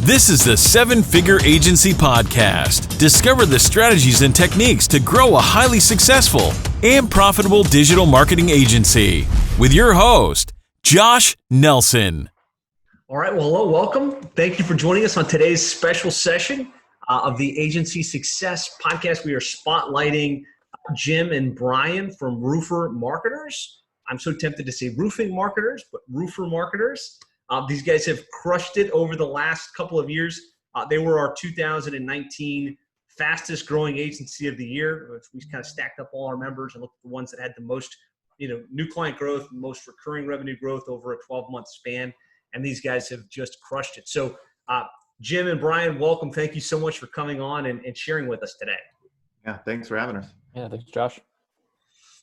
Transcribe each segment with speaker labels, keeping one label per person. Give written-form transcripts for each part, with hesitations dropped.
Speaker 1: This is the Seven Figure Agency Podcast. Discover the strategies and techniques to grow a highly successful and profitable digital marketing agency with your host, Josh Nelson.
Speaker 2: All right. Well, hello. Welcome. Thank you for joining us on today's special session of the Agency Success Podcast. We are spotlighting Jim and Brian from Roofer Marketers. I'm so tempted to say roofing marketers, but Roofer Marketers. These guys have crushed it over the last couple of years. They were our 2019 fastest growing agency of the year, which we kind of stacked up all our members and looked at the ones that had the most, new client growth, most recurring revenue growth over a 12-month span. And these guys have just crushed it. So Jim and Brian, welcome. Thank you so much for coming on and sharing with us today.
Speaker 3: Yeah, thanks for having us.
Speaker 4: Yeah, thanks, Josh.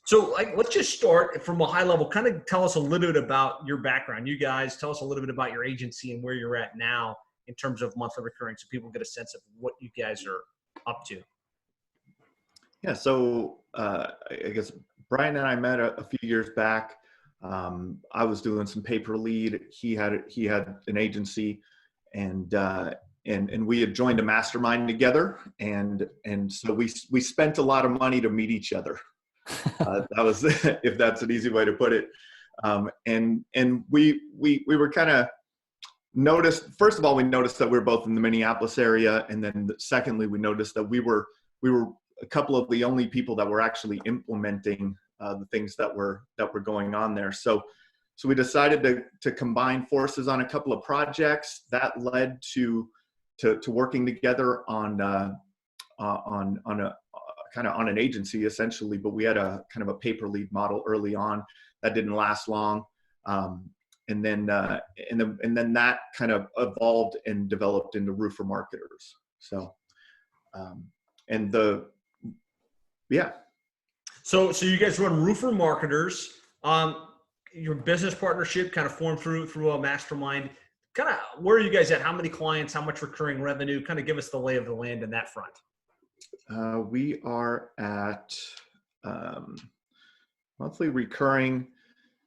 Speaker 2: So let's just start from a high level. Kind of tell us a little bit about your background. You guys, tell us a little bit about your agency and where you're at now in terms of monthly recurring, so people get a sense of what you guys are up to.
Speaker 3: Yeah, so I guess Brian and I met a few years back. I was doing some pay per lead. He had an agency, and we had joined a mastermind together, and so we spent a lot of money to meet each other. That was, if that's an easy way to put it. And we were kind of noticed. First of all, we noticed that we were both in the Minneapolis area, and then secondly, we noticed that we were a couple of the only people that were actually implementing the things that were going on there. So we decided to combine forces on a couple of projects that led to working together on an agency essentially, but we had a kind of a pay per lead model early on that didn't last long. And then that kind of evolved and developed into Roofer Marketers. So,
Speaker 2: So you guys run Roofer Marketers. Your business partnership kind of formed through a mastermind. Kind of, where are you guys at? How many clients? How much recurring revenue? Kind of give us the lay of the land in that front.
Speaker 3: We are at monthly recurring.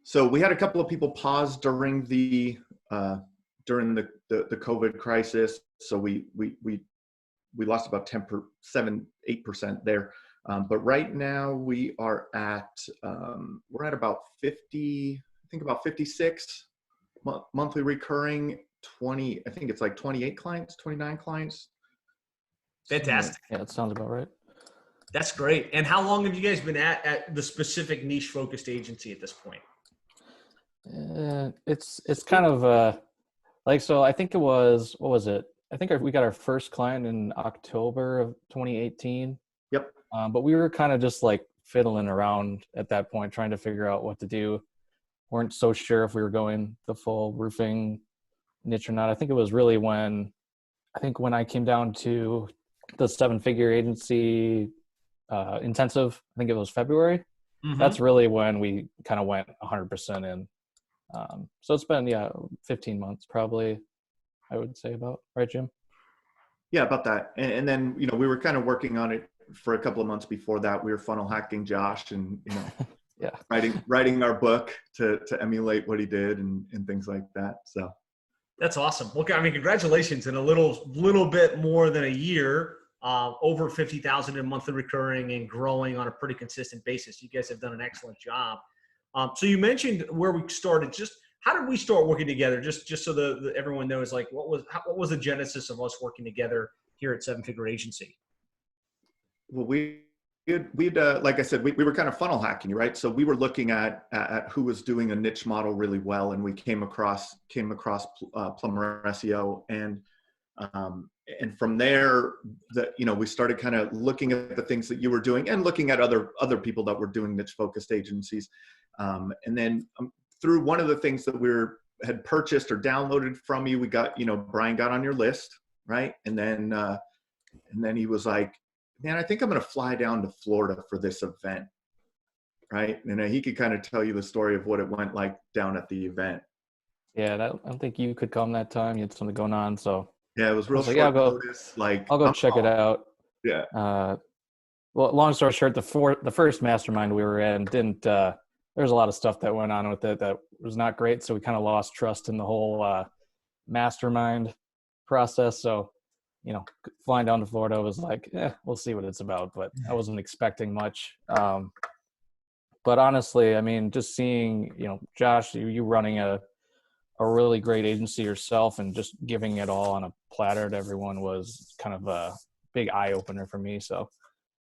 Speaker 3: So we had a couple of people pause during the COVID crisis. So we lost about 8% there. But right now we are at we're at about 50. I think about 56 monthly recurring. 20. I think it's like 28 clients, 29 clients.
Speaker 2: Fantastic.
Speaker 4: Yeah, that sounds about right.
Speaker 2: That's great. And how long have you guys been at the specific niche focused agency at this point?
Speaker 4: It's kind of so I think it was, what was it? I think we got our first client in October of 2018.
Speaker 3: Yep.
Speaker 4: But we were kind of just like fiddling around at that point, trying to figure out what to do. Weren't so sure if we were going the full roofing niche or not. I think it was really when I came down to the 7-figure agency intensive, I think it was February. Mm-hmm. That's really when we kind of went 100% in. So it's been 15 months probably, I would say, about, right, Jim?
Speaker 3: Yeah, about that. And then we were kind of working on it for a couple of months before that. We were funnel hacking Josh and
Speaker 4: yeah,
Speaker 3: writing our book to emulate what he did and things like that. So
Speaker 2: that's awesome. Well, I mean, congratulations. In a little bit more than a year, over 50,000 in monthly recurring and growing on a pretty consistent basis. You guys have done an excellent job. So you mentioned where we started. Just how did we start working together? Just so that everyone knows, like, what was the genesis of us working together here at 7-Figure Agency?
Speaker 3: Well, we'd like I said, we were kind of funnel hacking, right? So we were looking at who was doing a niche model really well, and we came across Plumber SEO, and from there, we started kind of looking at the things that you were doing and looking at other people that were doing niche focused agencies, and then through one of the things that had purchased or downloaded from you, we got Brian got on your list, right? And then he was like, man, I think I'm going to fly down to Florida for this event, right? And he could kind of tell you the story of what it went like down at the event.
Speaker 4: Yeah, I don't think you could come that time. You had something going on, so.
Speaker 3: Yeah, it was real short notice.
Speaker 4: I'll go check it out.
Speaker 3: Yeah.
Speaker 4: Well, long story short, the first mastermind we were in didn't. There's a lot of stuff that went on with it that was not great, so we kind of lost trust in the whole mastermind. process. So, flying down to Florida was like, we'll see what it's about, but I wasn't expecting much. But honestly, I mean, just seeing, Josh, you running a really great agency yourself and just giving it all on a platter to everyone was kind of a big eye opener for me. So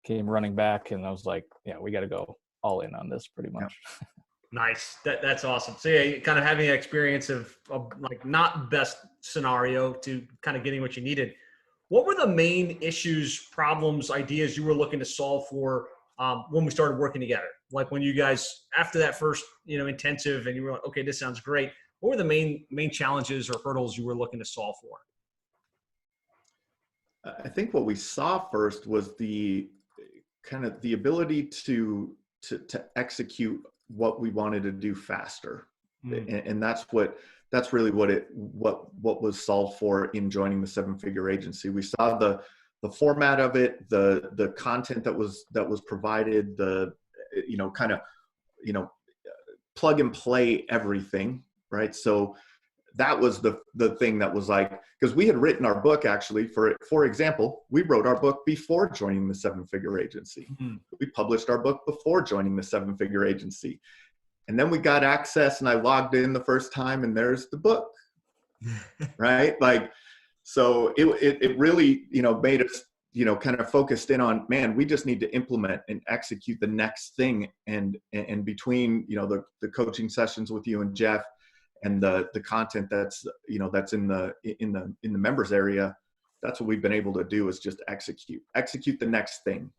Speaker 4: came running back and I was like, yeah, we got to go all in on this pretty much.
Speaker 2: Yeah. Nice. That's awesome. So yeah, kind of having an experience of like not best scenario to kind of getting what you needed. What were the main issues, problems, ideas you were looking to solve for when we started working together? Like when you guys, after that first, intensive and you were like, okay, this sounds great. What were the main challenges or hurdles you were looking to solve for?
Speaker 3: I think what we saw first was the kind of the ability to execute what we wanted to do faster. And that's really what was solved for in joining the 7-figure agency. We saw the format of it, the content that was provided, plug and play everything, right? So that was the thing that was like, because we had written our book actually, for example, we wrote our book before joining the 7-figure agency. We published our book before joining the 7-figure agency. And then we got access and I logged in the first time and there's the book, right? Like, so it really, made us, kind of focused in on, man, we just need to implement and execute the next thing. And between, the coaching sessions with you and Jeff and the content that's in the members area, that's what we've been able to do is just execute the next thing.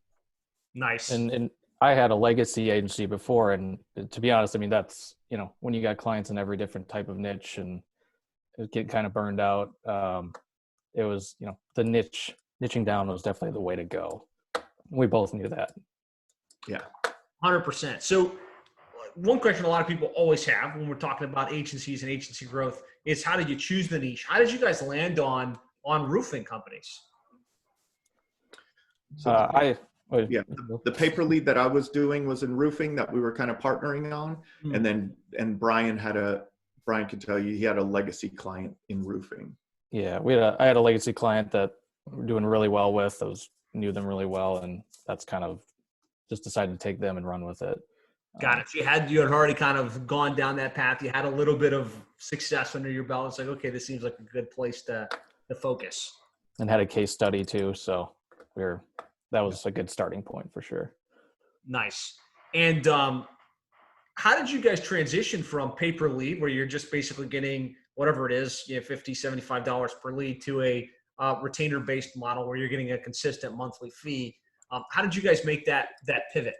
Speaker 2: Nice.
Speaker 4: And I had a legacy agency before, and to be honest, I mean, that's, when you got clients in every different type of niche and it get kind of burned out, it was, the niching down was definitely the way to go. We both knew that.
Speaker 2: Yeah. 100%. So one question a lot of people always have when we're talking about agencies and agency growth is, how did you choose the niche? How did you guys land on roofing companies?
Speaker 3: So the paper lead that I was doing was in roofing that we were kind of partnering on. And Brian can tell you, he had a legacy client in roofing.
Speaker 4: Yeah. I had a legacy client that we're doing really well with. Knew them really well. And that's kind of just decided to take them and run with it.
Speaker 2: Got it. So you had already kind of gone down that path. You had a little bit of success under your belt. It's like, okay, this seems like a good place to focus.
Speaker 4: And had a case study too. So that was a good starting point for sure.
Speaker 2: Nice. And how did you guys transition from pay per lead, where you're just basically getting whatever it is, $50, $75 per lead, to a retainer-based model where you're getting a consistent monthly fee? How did you guys make that pivot?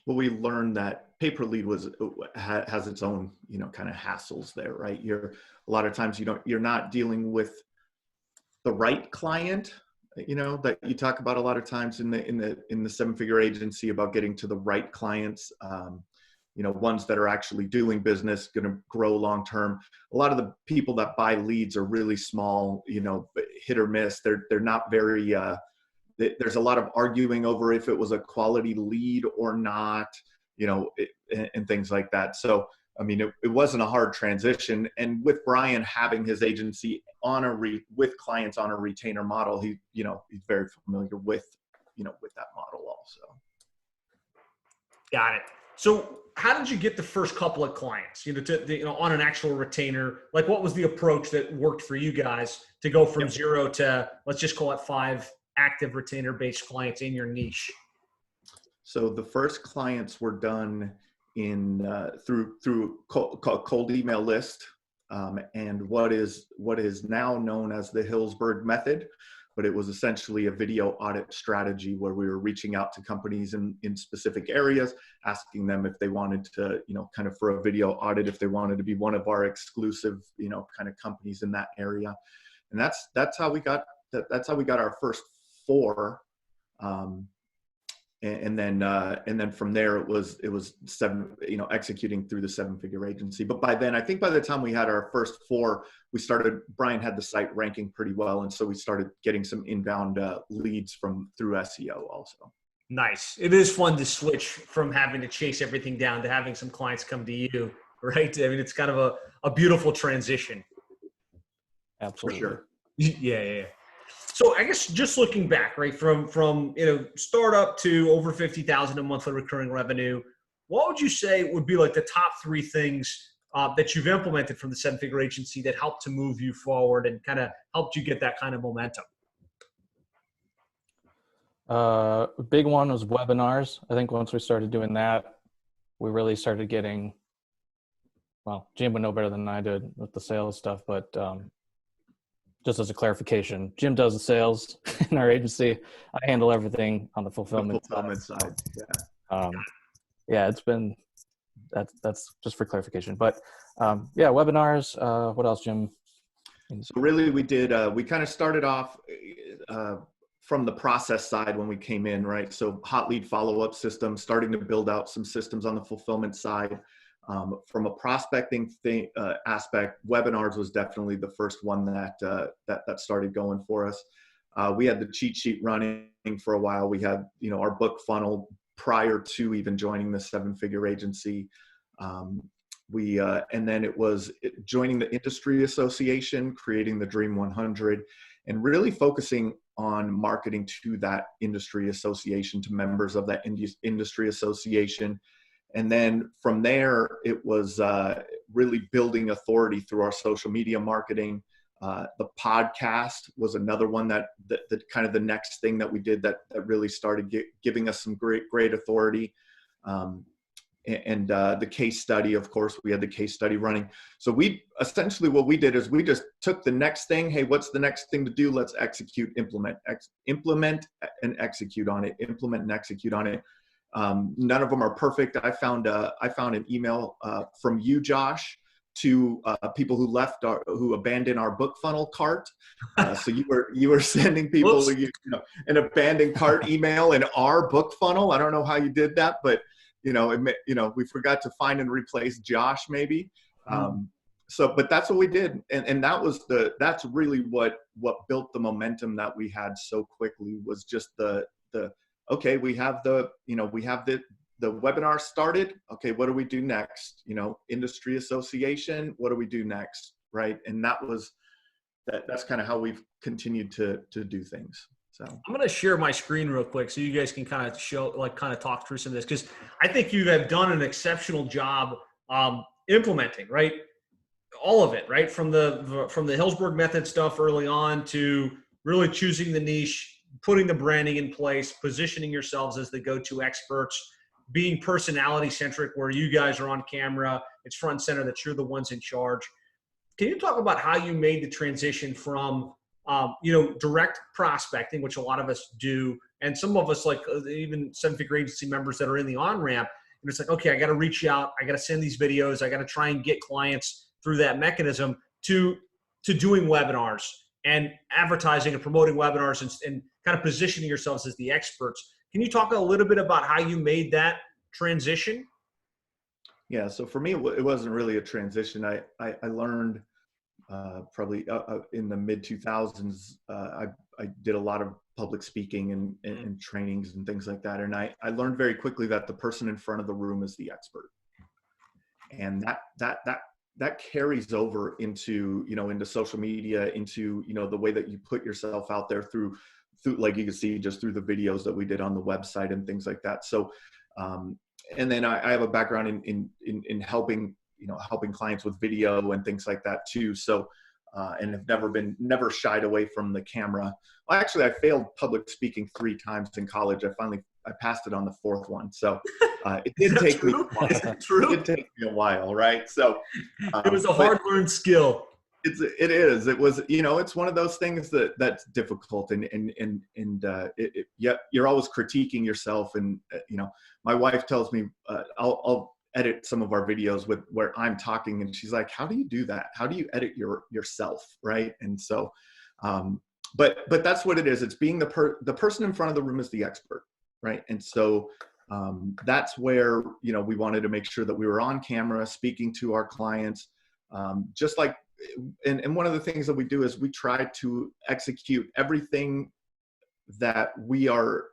Speaker 3: Well, we learned that pay per lead has its own, kind of hassles there, right? A lot of times you're not dealing with the right client, that you talk about a lot of times in the 7-figure agency about getting to the right clients, ones that are actually doing business, going to grow long term. A lot of the people that buy leads are really small, hit or miss. They're not very. There's a lot of arguing over if it was a quality lead or not, and things like that. So, I mean, it wasn't a hard transition. And with Brian having his agency with clients on a retainer model, he's very familiar with that model also.
Speaker 2: Got it. So how did you get the first couple of clients, on an actual retainer? Like, what was the approach that worked for you guys to go from zero to, let's just call it 5 active retainer-based clients in your niche?
Speaker 3: So the first clients were done through cold email list, and what is now known as the Hillsburg method, but it was essentially a video audit strategy where we were reaching out to companies in specific areas, asking them if they wanted to, kind of for a video audit, if they wanted to be one of our exclusive, kind of companies in that area. And that's how we got our first 4. And then from there it was 7, executing through the 7-figure agency. But by then, I think by the time we had our first 4, Brian had the site ranking pretty well. And so we started getting some inbound leads through SEO also.
Speaker 2: Nice. It is fun to switch from having to chase everything down to having some clients come to you, right? I mean, it's kind of a beautiful transition.
Speaker 4: Absolutely.
Speaker 3: For sure.
Speaker 2: Yeah. So I guess just looking back, right, from startup to over 50,000 a monthly recurring revenue, what would you say would be like the top three things that you've implemented from the seven-figure agency that helped to move you forward and kind of helped you get that kind of momentum?
Speaker 4: A big one was webinars. I think once we started doing that, we really started getting, well, Jim would know better than I did with the sales stuff, but just as a clarification, Jim does the sales in our agency. I handle everything on the fulfillment
Speaker 3: side.
Speaker 4: Yeah, it's been, that's just for clarification. But yeah, webinars. What else, Jim?
Speaker 3: So really, we did. We kind of started off from the process side when we came in, right? So hot lead follow-up system, starting to build out some systems on the fulfillment side. From a prospecting aspect, webinars was definitely the first one that started going for us. We had the cheat sheet running for a while. We had, our book funnel prior to even joining the seven-figure agency. And then it was joining the industry association, creating the Dream 100, and really focusing on marketing to that industry association, to members of that industry association. And then from there, it was really building authority through our social media marketing. The podcast was another one that kind of the next thing that we did that really started giving us some great authority. And the case study, of course, we had the case study running. So essentially what we did is we just took the next thing. Hey, what's the next thing to do? Let's implement and execute on it. Implement and execute on it. None of them are perfect. I found an email from you, Josh, to people who abandoned our book funnel cart. So you were sending people an abandoned cart email in our book funnel. I don't know how you did that, but we forgot to find and replace Josh maybe. But that's what we did, and that's really what built the momentum that we had so quickly, was just the okay, we have the webinar started. Okay, what do we do next? Industry association, what do we do next? Right. And that's kind of how we've continued to do things. So
Speaker 2: I'm going to share my screen real quick so you guys can kind of talk through some of this, because I think you have done an exceptional job implementing, right? All of it, right? From the Hillsburg method stuff early on to really choosing the niche, putting the branding in place, positioning yourselves as the go-to experts, being personality centric where you guys are on camera, it's front and center that you're the ones in charge. Can you talk about how you made the transition from, direct prospecting, which a lot of us do, and some of us, like even seven-figure agency members that are in the on-ramp, and it's like, okay, I got to reach out, I got to send these videos, I got to try and get clients through that mechanism, to doing webinars and advertising and promoting webinars and kind of positioning yourselves as the experts. Can you talk a little bit about how you made that transition?
Speaker 3: Yeah, so for me, it wasn't really a transition. I learned probably in the mid 2000s. I did a lot of public speaking and trainings and things like that. And I learned very quickly that the person in front of the room is the expert. And that carries over into, into social media, into, the way that you put yourself out there through like you can see just through the videos that we did on the website and things like that. So, and then I have a background in helping clients with video and things like that too. So, and have never shied away from the camera. Well, actually, I failed public speaking 3 times in college. I passed it on the 4th one. So it did take me a while. It did take me a while, right? So
Speaker 2: it was a hard-learned skill.
Speaker 3: It is. It was. It's one of those things that's difficult, and you're always critiquing yourself. And my wife tells me I'll edit some of our videos where I'm talking, and she's like, "How do you do that? How do you edit yourself?" Right? And so, but that's what it is. It's being the person in front of the room is the expert, right? And so that's where we wanted to make sure that we were on camera speaking to our clients, just like. And one of the things that we do is we try to execute everything that we are,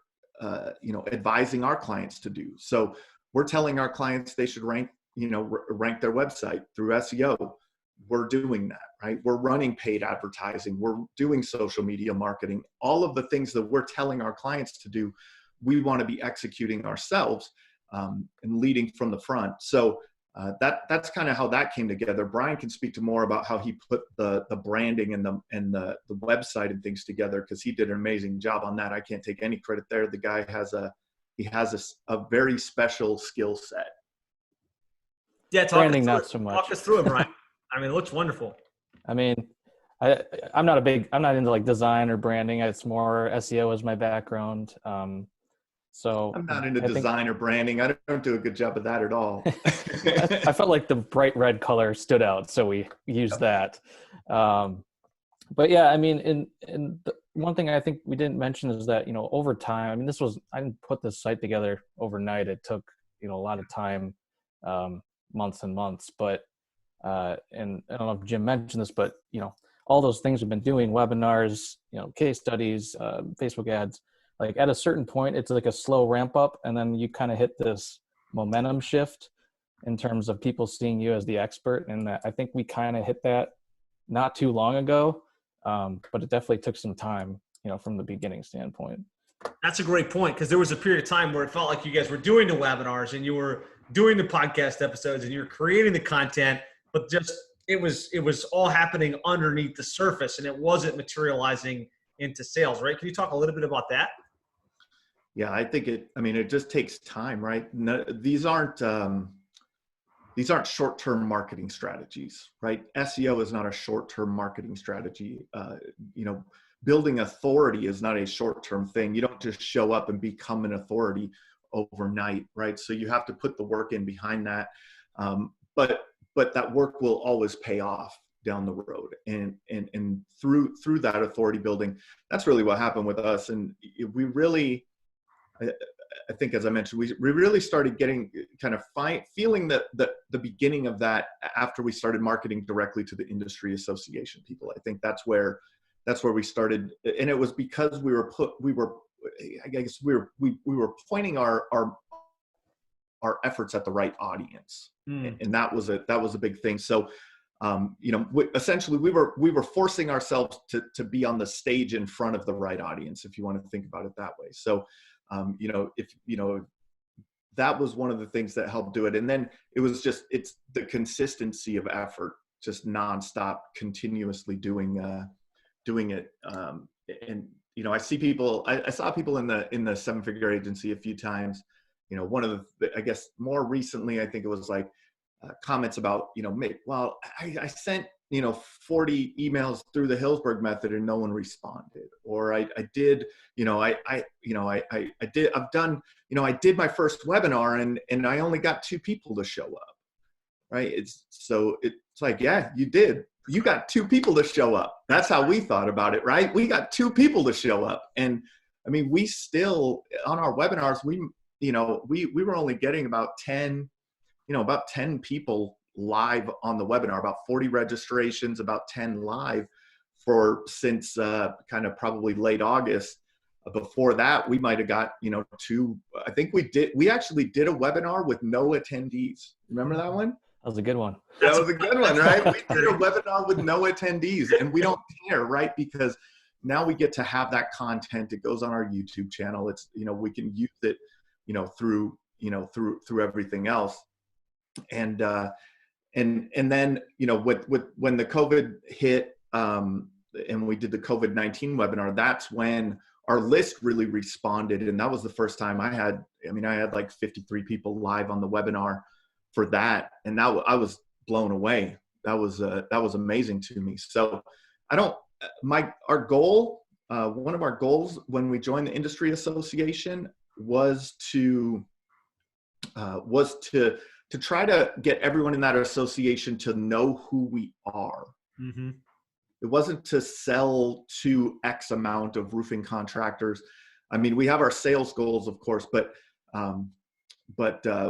Speaker 3: advising our clients to do. So we're telling our clients they should rank their website through SEO. We're doing that, right? We're running paid advertising. We're doing social media marketing. All of the things that we're telling our clients to do, we want to be executing ourselves and leading from the front. So that's kind of how that came together. Brian can speak to more about how he put the branding and the website and things together, because he did an amazing job on that. I can't take any credit there. The guy has a very special skill set.
Speaker 2: Yeah,
Speaker 4: Branding, not so much.
Speaker 2: Talk us through it, Brian. I mean, it looks wonderful.
Speaker 4: I mean, I'm not into like design or branding. It's more SEO is my background. So
Speaker 3: I'm not into design or branding. I don't do a good job of that at all.
Speaker 4: I felt like the bright red color stood out, so we used that. But yeah, I mean, one thing I think we didn't mention is that, over time, I mean, I didn't put this site together overnight. It took, a lot of time, months and months, but, and I don't know if Jim mentioned this, but, all those things we've been doing, webinars, case studies, Facebook ads, like at a certain point, it's like a slow ramp up, and then you kind of hit this momentum shift in terms of people seeing you as the expert. And I think we kind of hit that not too long ago, but it definitely took some time, from the beginning standpoint.
Speaker 2: That's a great point, because there was a period of time where it felt like you guys were doing the webinars and you were doing the podcast episodes and you were creating the content, but just it was all happening underneath the surface and it wasn't materializing into sales, right? Can you talk a little bit about that?
Speaker 3: Yeah, I think it just takes time, right? No, these aren't short-term marketing strategies, right? SEO is not a short-term marketing strategy. Building authority is not a short-term thing. You don't just show up and become an authority overnight, right? So you have to put the work in behind that. But that work will always pay off down the road. And through that authority building, that's really what happened with us. And we really, I think, as I mentioned, we really started getting kind of feeling the beginning of that after we started marketing directly to the industry association people. I think that's where we started, and it was because we were pointing our efforts at the right audience, and that was a big thing. So, essentially, we were forcing ourselves to be on the stage in front of the right audience, if you want to think about it that way. So, that was one of the things that helped do it. And then it's the consistency of effort, just nonstop, continuously doing it. And I see people. I saw people in the seven-figure agency a few times. One of the, I guess more recently, I think it was like comments about, I sent 40 emails through the Hillsburg method and no one responded, or I did my first webinar and I only got 2 people to show up, right? It's like, yeah, you did. You got 2 people to show up. That's how we thought about it, right? We got 2 people to show up. And I mean, we still, on our webinars, we were only getting about 10 people live on the webinar, about 40 registrations, about 10 live since kind of probably late August. Before that, we might have got, 2. I think we actually did a webinar with no attendees. Remember that one?
Speaker 4: That was a good one.
Speaker 3: That was a good one, right? We did a webinar with no attendees, and we don't care, right? Because now we get to have that content. It goes on our YouTube channel. It's, we can use it, through everything else. And then, when the COVID hit, and we did the COVID-19 webinar, that's when our list really responded. And that was the first time I had like 53 people live on the webinar for that. And I was blown away. That was amazing to me. So our goal, one of our goals when we joined the industry association was to try to get everyone in that association to know who we are. Mm-hmm. It wasn't to sell to X amount of roofing contractors. I mean, we have our sales goals, of course, but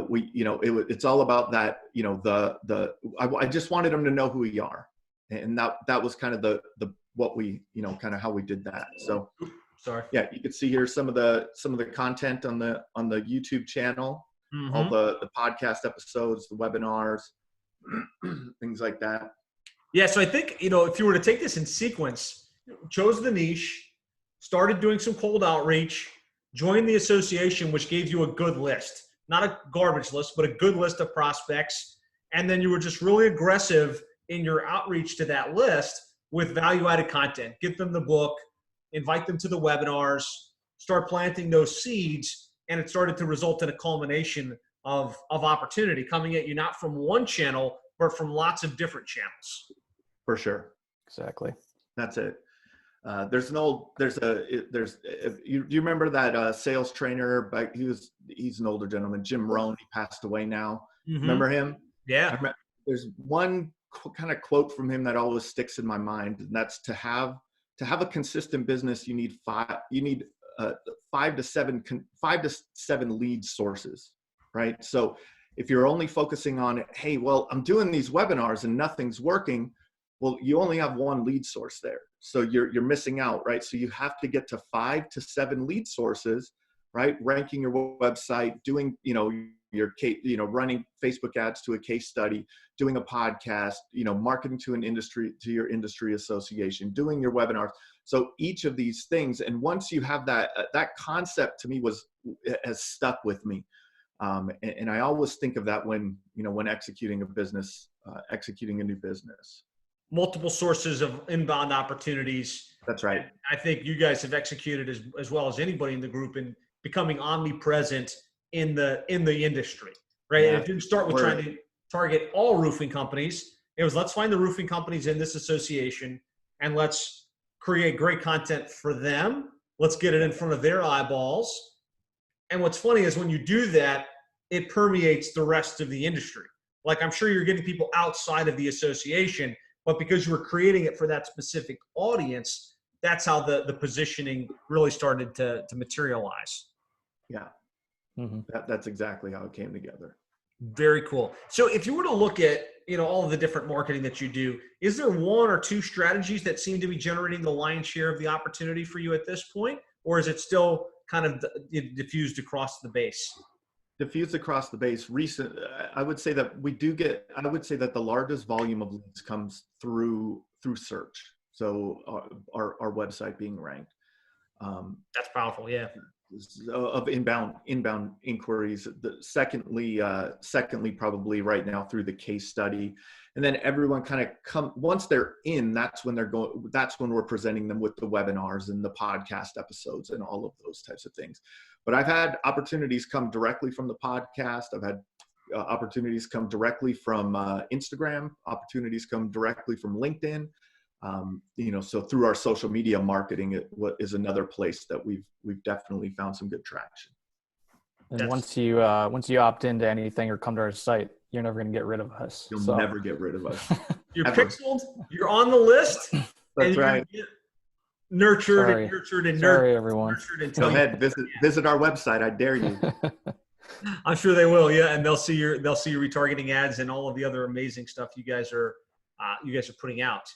Speaker 3: we, it's all about that. I just wanted them to know who we are, and that was kind of what we, kind of how we did that. So,
Speaker 2: sorry. Yeah,
Speaker 3: you can see here some of the content on the YouTube channel. Mm-hmm. All the podcast episodes, the webinars, things like that.
Speaker 2: Yeah, so I think, if you were to take this in sequence, chose the niche, started doing some cold outreach, joined the association, which gave you a good list, not a garbage list, but a good list of prospects. And then you were just really aggressive in your outreach to that list with value-added content. Get them the book, invite them to the webinars, start planting those seeds, and it started to result in a culmination of opportunity coming at you, not from one channel, but from lots of different channels.
Speaker 3: For sure.
Speaker 4: Exactly.
Speaker 3: That's it. You remember that sales trainer, but he's an older gentleman, Jim Rohn. He passed away now.
Speaker 2: Mm-hmm.
Speaker 3: Remember him?
Speaker 2: Yeah.
Speaker 3: There's one kind of quote from him that always sticks in my mind, and that's to have a consistent business, you need 5 to 7 lead sources, right? So if you're only focusing on, hey, well, I'm doing these webinars and nothing's working, well, you only have one lead source there. So you're missing out, right? So you have to get to 5 to 7 lead sources, right? Ranking your website, doing, running Facebook ads to a case study, doing a podcast, marketing to your industry association, doing your webinars. So each of these things, and once you have that concept, to me has stuck with me. And I always think of that when executing a business, executing a new business.
Speaker 2: Multiple sources of inbound opportunities.
Speaker 3: That's right.
Speaker 2: I think you guys have executed as well as anybody in the group in becoming omnipresent in the industry, right?
Speaker 3: Yeah.
Speaker 2: And it didn't start with trying to target all roofing companies. It was, let's find the roofing companies in this association and let's create great content for them. Let's get it in front of their eyeballs. And what's funny is when you do that, it permeates the rest of the industry. Like, I'm sure you're getting people outside of the association, but because you were creating it for that specific audience, that's how the positioning really started to materialize.
Speaker 3: Yeah.
Speaker 4: Mm-hmm.
Speaker 3: That's exactly how it came together.
Speaker 2: Very cool. So if you were to look at, all of the different marketing that you do, is there 1 or 2 strategies that seem to be generating the lion's share of the opportunity for you at this point? Or is it still kind of diffused across the base?
Speaker 3: Diffused across the base. I would say that the largest volume of leads comes through search. So our website being ranked.
Speaker 2: That's powerful. Yeah.
Speaker 3: Of inbound inquiries. Secondly, probably right now through the case study, and then everyone kind of once they're in. That's when we're presenting them with the webinars and the podcast episodes and all of those types of things. But I've had opportunities come directly from the podcast. I've had opportunities come directly from Instagram. Opportunities come directly from LinkedIn. So through our social media marketing, is another place that we've definitely found some good traction.
Speaker 4: And once you opt into anything or come to our site, you're never going to get rid of us.
Speaker 3: You'll never get rid of us.
Speaker 2: You're pixeled. You're on the list.
Speaker 3: That's right.
Speaker 2: Nurtured
Speaker 4: Sorry.
Speaker 2: and nurtured and
Speaker 4: Sorry,
Speaker 2: nurtured.
Speaker 4: everyone.
Speaker 3: Go ahead, visit our website. I dare you.
Speaker 2: I'm sure they will. Yeah, and they'll see your retargeting ads and all of the other amazing stuff you guys are putting out.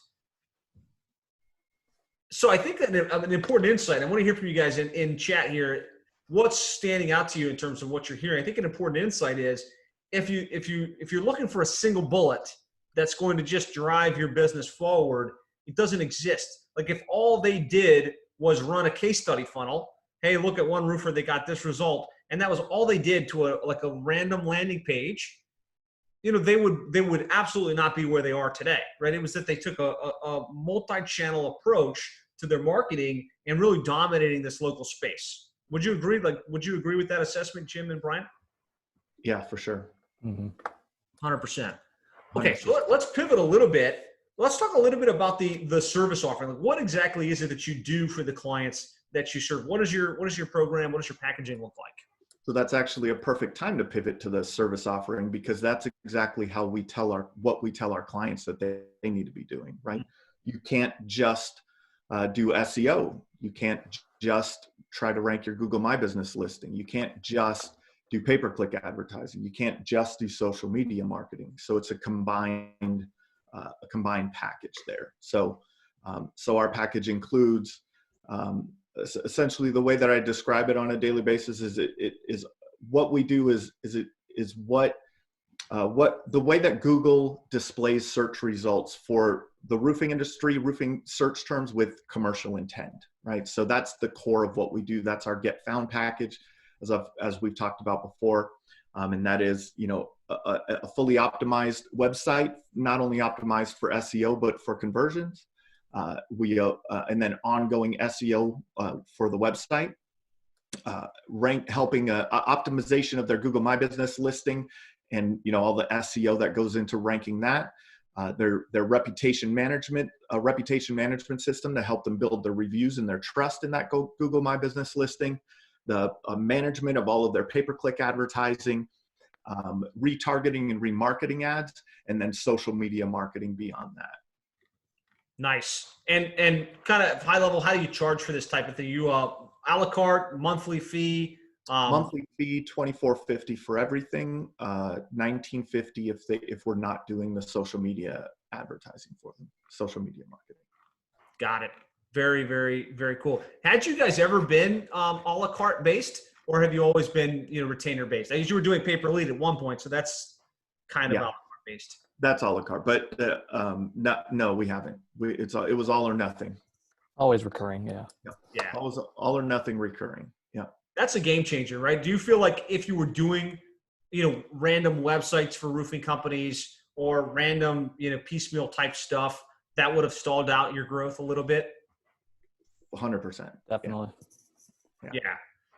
Speaker 2: So I think that an important insight, I want to hear from you guys in chat here, what's standing out to you in terms of what you're hearing. I think an important insight is if you're looking for a single bullet that's going to just drive your business forward, it doesn't exist. Like, if all they did was run a case study funnel, hey, look at one roofer, they got this result, and that was all they did to a random landing page, they would absolutely not be where they are today, right? It was that they took a multi-channel approach to their marketing and really dominating this local space. Would you agree? Would you agree with that assessment, Jim and Brian?
Speaker 3: Yeah, for sure.
Speaker 2: 100%. Okay, so let's pivot a little bit. Let's talk a little bit about the service offering. Like, what exactly is it that you do for the clients that you serve? What is your program? What does your packaging look like?
Speaker 3: So that's actually a perfect time to pivot to the service offering, because that's exactly how what we tell our clients that they need to be doing, right? You can't just do SEO. You can't just try to rank your Google My Business listing. You can't just do pay-per-click advertising. You can't just do social media marketing. So it's a combined package there. So our package includes essentially the way that I describe it on a daily basis is what we do is what the way that Google displays search results for the roofing industry, roofing search terms with commercial intent, right? So that's the core of what we do. That's our Get Found package, as we've talked about before, and that is, a fully optimized website, not only optimized for SEO but for conversions. And then ongoing SEO for the website. Helping optimization of their Google My Business listing, and all the SEO that goes into ranking that. Their reputation management system to help them build their reviews and their trust in that Google My Business listing. The management of all of their pay-per-click advertising, retargeting and remarketing ads, and then social media marketing beyond that.
Speaker 2: Nice. And kind of high level, how do you charge for this type of thing? You a la carte, monthly fee?
Speaker 3: Monthly fee, $24.50 for everything, $19.50 if we're not doing the social media advertising for them, social media marketing.
Speaker 2: Got it. Very, very, very cool. Had you guys ever been a la carte based, or have you always been retainer based? You were doing pay per lead at one point, so that's kind of a la carte based.
Speaker 3: That's a la carte, but no, we haven't. It was all or nothing.
Speaker 4: Always recurring, yeah.
Speaker 3: Always all or nothing recurring. Yeah.
Speaker 2: That's a game changer, right? Do you feel like if you were doing, random websites for roofing companies or random, piecemeal type stuff, that would have stalled out your growth a little bit?
Speaker 3: 100%.
Speaker 4: Definitely.
Speaker 2: Yeah.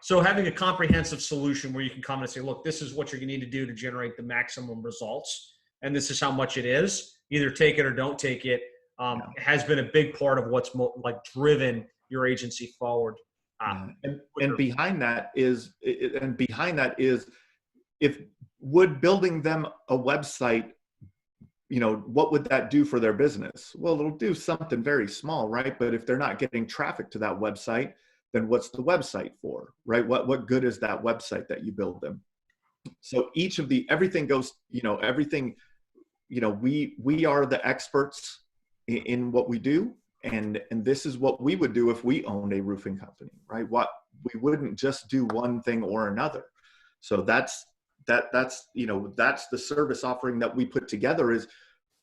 Speaker 2: So having a comprehensive solution where you can come and say, look, this is what you're going to need to do to generate the maximum results, and this is how much it is, either take it or don't take it, has been a big part of what's driven your agency forward.
Speaker 3: And behind that is, if would building them a website, what would that do for their business? Well, it'll do something very small, right? But if they're not getting traffic to that website, then what's the website for, right? What good is that website that you build them? So everything goes, everything, we are the experts in what we do. And this is what we would do if we owned a roofing company, right? We wouldn't just do one thing or another. So that's the service offering that we put together is,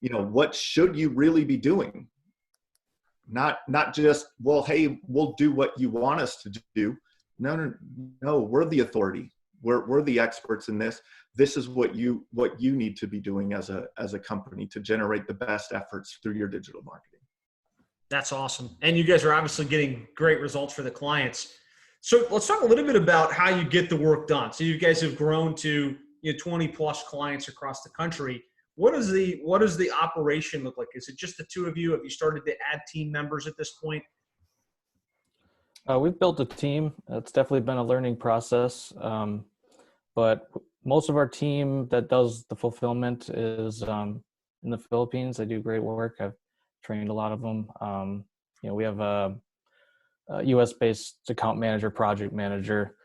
Speaker 3: what should you really be doing? Not just, well, hey, we'll do what you want us to do. No, we're the authority. We're the experts in this. This is what you need to be doing as a company to generate the best efforts through your digital marketing.
Speaker 2: That's awesome. And you guys are obviously getting great results for the clients. So let's talk a little bit about how you get the work done. So you guys have grown to 20 plus clients across the country. What does the operation look like? Is it just the two of you? Have you started to add team members at this point?
Speaker 4: We've built a team. It's definitely been a learning process. But most of our team that does the fulfillment is in the Philippines. They do great work. I've trained a lot of them. We have a US-based account manager, project manager.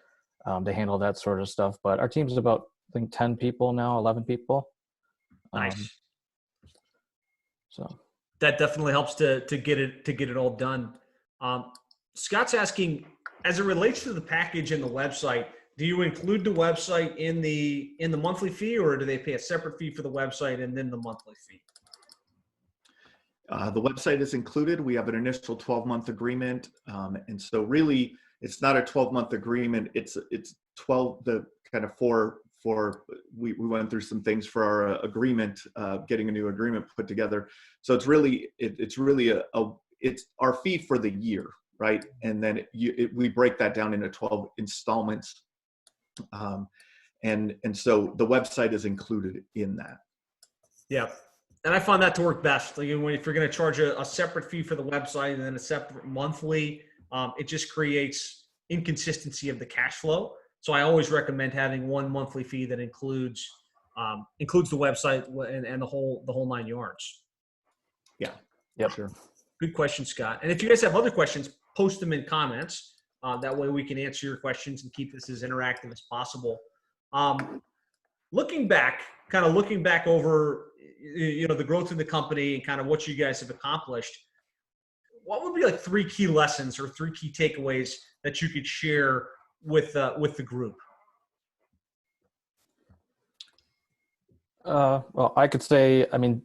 Speaker 4: They handle that sort of stuff. But our team's about, I think, 10 people now, 11 people.
Speaker 2: Nice.
Speaker 4: So
Speaker 2: that definitely helps to get it all done. Scott's asking, as it relates to the package and the website, do you include the website in the monthly fee, or do they pay a separate fee for the website and then the monthly fee?
Speaker 3: The website is included. We have an initial 12-month agreement. And so really it's not a 12-month agreement. It's 12, the kind of we went through some things for our agreement, getting a new agreement put together. So it's really it's our fee for the year, right? And then we break that down into 12 installments. And so the website is included in that.
Speaker 2: Yeah. And I found that to work best. Like, if you're going to charge a separate fee for the website and then a separate monthly, it just creates inconsistency of the cash flow. So I always recommend having one monthly fee that includes the website and the whole 9 yards.
Speaker 3: Yeah.
Speaker 4: Yep. Sure.
Speaker 2: Good question, Scott. And if you guys have other questions, post them in comments. That way we can answer your questions and keep this as interactive as possible. Looking back over, the growth of the company and kind of what you guys have accomplished, what would be like 3 key lessons or 3 key takeaways that you could share with the group?
Speaker 4: Well, I could say, I mean,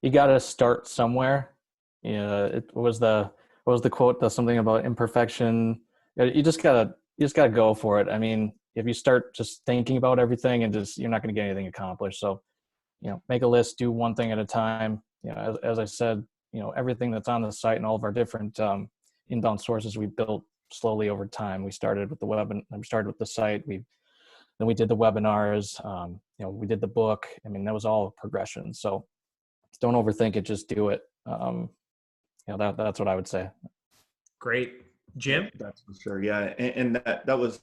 Speaker 4: you got to start somewhere. You know, it was what was the quote? That's something about imperfection. You just gotta go for it. I mean, if you start just thinking about everything and you're not going to get anything accomplished. So, make a list, do one thing at a time. As I said, everything that's on the site and all of our different inbound sources we built slowly over time. We started with the web and we started with the site. Then we did the webinars. We did the book. I mean, that was all progression. So don't overthink it. Just do it. That's what I would say.
Speaker 2: Great. Jim?
Speaker 3: That's for sure. Yeah. And that was,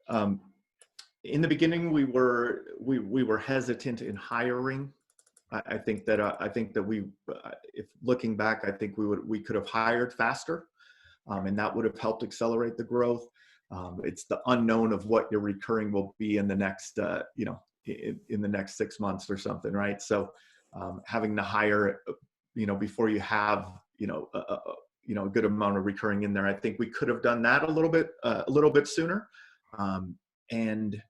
Speaker 3: in the beginning, we were hesitant in hiring. I think that we, if looking back, I think we could have hired faster, and that would have helped accelerate the growth. It's the unknown of what your recurring will be in the next, in the next 6 months or something, right? So, having to hire, before you have, a good amount of recurring in there, I think we could have done that a little bit sooner, and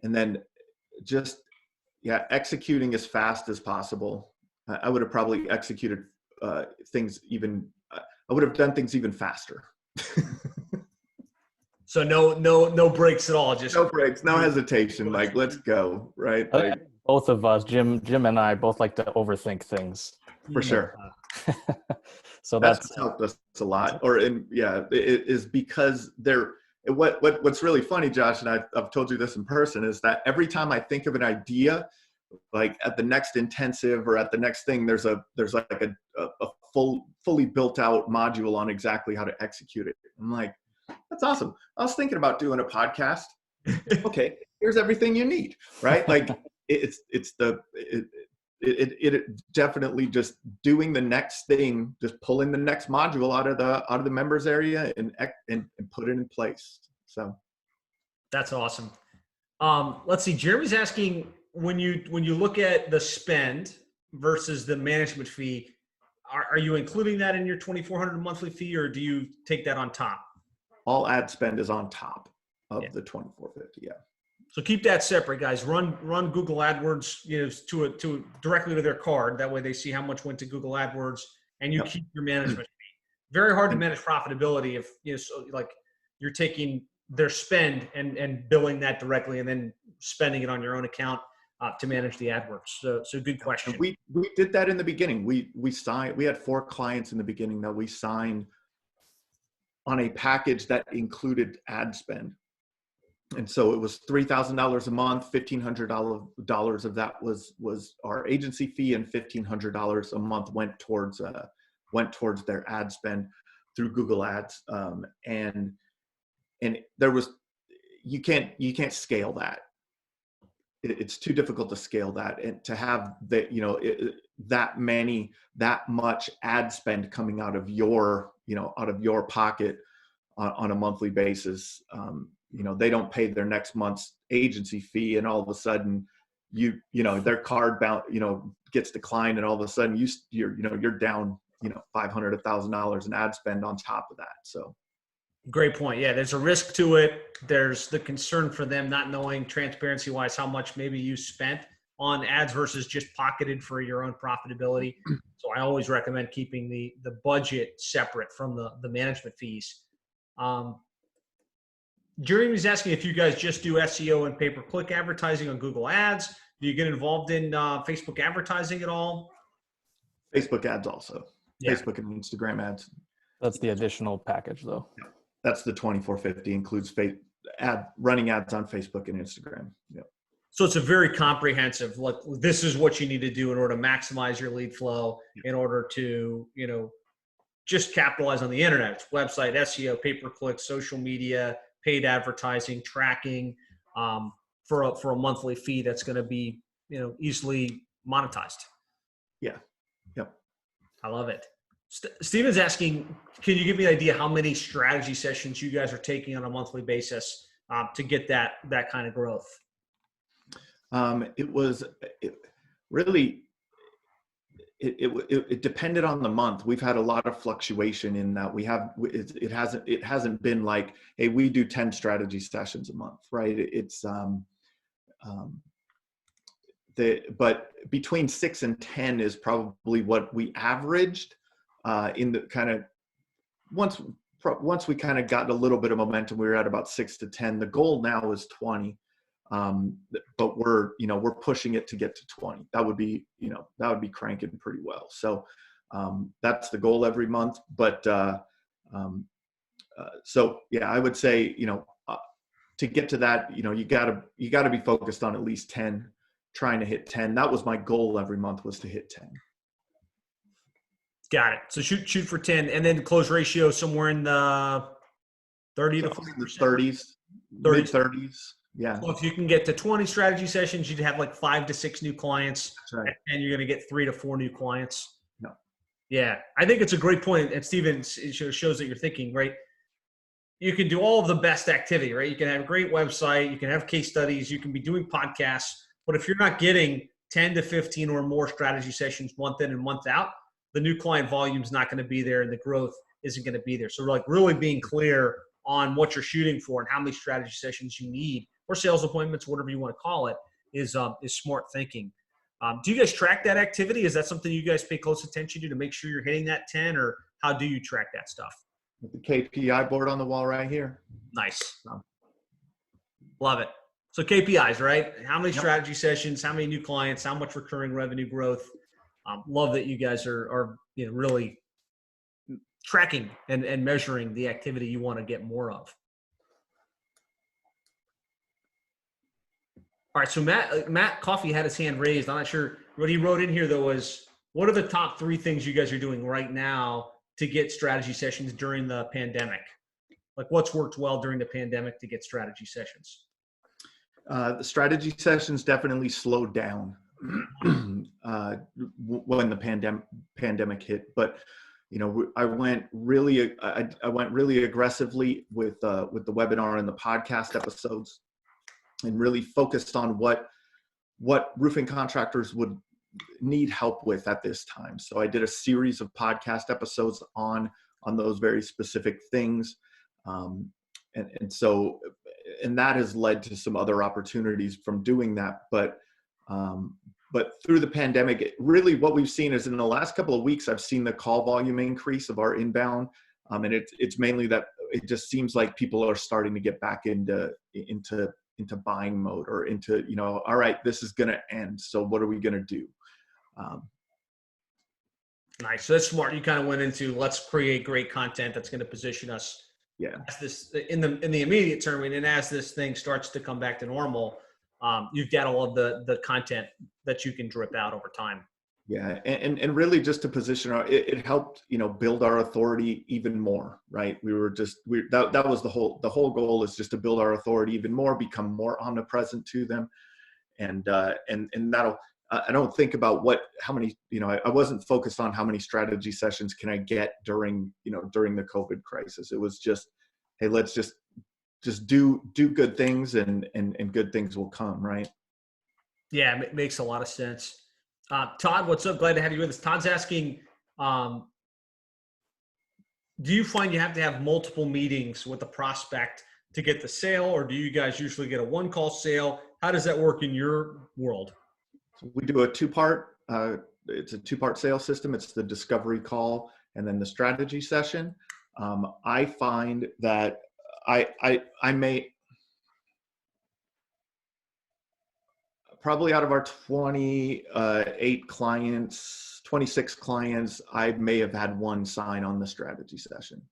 Speaker 3: then just executing as fast as possible. I would have probably executed things even. I would have done things even faster.
Speaker 2: So no breaks at all. Just
Speaker 3: no breaks, no hesitation. Like, let's go, right? Like,
Speaker 4: both of us, Jim and I, both like to overthink things.
Speaker 3: For sure.
Speaker 4: So
Speaker 3: that's helped us a lot. It is because what's really funny, Josh, and I've told you this in person, is that every time I think of an idea, like at the next intensive or at the next thing, there's like a fully built out module on exactly how to execute it. I'm like, that's awesome. I was thinking about doing a podcast. Okay, here's everything you need, right? Like it definitely just doing the next thing, just pulling the next module out of the members area and put it in place. So
Speaker 2: that's awesome. Let's see. Jeremy's asking, when you look at the spend versus the management fee, are you including that in your $2,400 monthly fee, or do you take that on top?
Speaker 3: All ad spend is on top of the $2,450. Yeah.
Speaker 2: So keep that separate, guys. Run Google AdWords, to directly to their card. That way they see how much went to Google AdWords, and you keep your management fee. Very hard to manage profitability if you're taking their spend and billing that directly, and then spending it on your own account to manage the AdWords. So good question.
Speaker 3: We did that in the beginning. We had 4 clients in the beginning that we signed on a package that included ad spend. And so it was $3,000 a month, $1,500 of that was our agency fee, and $1,500 a month went towards their ad spend through Google Ads. And there was, you can't scale that. It's too difficult to scale that, and to have that much ad spend coming out of your pocket on a monthly basis. They don't pay their next month's agency fee, and all of a sudden their card gets declined, and all of a sudden you're down $500, $1,000 in ad spend on top of that. So
Speaker 2: great point. Yeah, there's a risk to it. There's the concern for them not knowing, transparency wise, how much maybe you spent on ads versus just pocketed for your own profitability. So I always recommend keeping the budget separate from the management fees. Jeremy's asking if you guys just do SEO and pay-per-click advertising on Google Ads. Do you get involved in Facebook advertising at all?
Speaker 3: Facebook ads also.
Speaker 2: Yeah.
Speaker 3: Facebook and Instagram ads.
Speaker 4: That's the additional package, though.
Speaker 3: Yeah. That's the $2,450, includes running ads on Facebook and Instagram. Yeah.
Speaker 2: So it's a very comprehensive, this is what you need to do in order to maximize your lead flow, in order to, just capitalize on the internet. It's website, SEO, pay-per-click, social media, paid advertising, tracking, for a monthly fee that's going to be, easily monetized.
Speaker 3: Yeah. Yep.
Speaker 2: I love it. Steven's asking, can you give me an idea how many strategy sessions you guys are taking on a monthly basis to get that kind of growth?
Speaker 3: It depended on the month. We've had a lot of fluctuation in that. It hasn't been like, hey, we do 10 strategy sessions a month, right? but between 6 and 10 is probably what we averaged in the kind of once we kind of got a little bit of momentum. We were at about 6 to 10. The goal now is 20. But we're pushing it to get to 20. That would be cranking pretty well. So that's the goal every month. But so yeah, I would say, to get to that, you gotta be focused on at least 10, trying to hit 10. That was my goal every month, was to hit 10.
Speaker 2: Got it. So shoot for 10, and then close ratio somewhere in the 30 to 40%.
Speaker 3: 30s, mid 30s. Yeah.
Speaker 2: So if you can get to 20 strategy sessions, you'd have like 5 to 6 new clients,
Speaker 3: That's right.
Speaker 2: and you're going to get 3 to 4 new clients.
Speaker 3: No.
Speaker 2: Yeah, I think it's a great point, and Steven, it shows that you're thinking, right? You can do all of the best activity, right? You can have a great website, you can have case studies, you can be doing podcasts, but if you're not getting 10 to 15 or more strategy sessions month in and month out, the new client volume is not going to be there, and the growth isn't going to be there. So like really being clear on what you're shooting for and how many strategy sessions you need, or sales appointments, whatever you want to call it, is smart thinking. Do you guys track that activity? Is that something you guys pay close attention to make sure you're hitting that 10, or how do you track that stuff?
Speaker 3: With the KPI board on the wall right here.
Speaker 2: Nice. Love it. So KPIs, right? How many strategy sessions, how many new clients, how much recurring revenue growth? Love that you guys are really tracking and measuring the activity you want to get more of. All right, so Matt Coffey had his hand raised. I'm not sure what he wrote in here, though, was what are the top 3 things you guys are doing right now to get strategy sessions during the pandemic? Like what's worked well during the pandemic to get strategy sessions?
Speaker 3: The strategy sessions definitely slowed down when the pandemic hit. But I went really aggressively with the webinar and the podcast episodes, and really focused on what roofing contractors would need help with at this time. So I did a series of podcast episodes on those very specific things. And that has led to some other opportunities from doing that. But through the pandemic, really what we've seen is in the last couple of weeks, I've seen the call volume increase of our inbound. And it's mainly that it just seems like people are starting to get back into buying mode, or into, all right, this is going to end. So what are we going to do?
Speaker 2: Nice. So that's smart. You kind of went into, let's create great content that's going to position us.
Speaker 3: Yeah.
Speaker 2: As this in the immediate term, and as this thing starts to come back to normal, you've got all of the content that you can drip out over time.
Speaker 3: Yeah, and really just to position it helped build our authority even more, right? That was the whole goal, is just to build our authority even more, become more omnipresent to them, and that'll. I don't think about how many, I wasn't focused on how many strategy sessions can I get during the COVID crisis. It was just, hey, let's just do good things, and good things will come, right?
Speaker 2: Yeah, it makes a lot of sense. Todd, what's up? Glad to have you with us. Todd's asking, do you find you have to have multiple meetings with the prospect to get the sale, or do you guys usually get a one-call sale? How does that work in your world?
Speaker 3: So we do a two-part. It's a two-part sales system. It's the discovery call and then the strategy session. I find that I may probably, out of our 26 clients, I may have had one sign on the strategy session.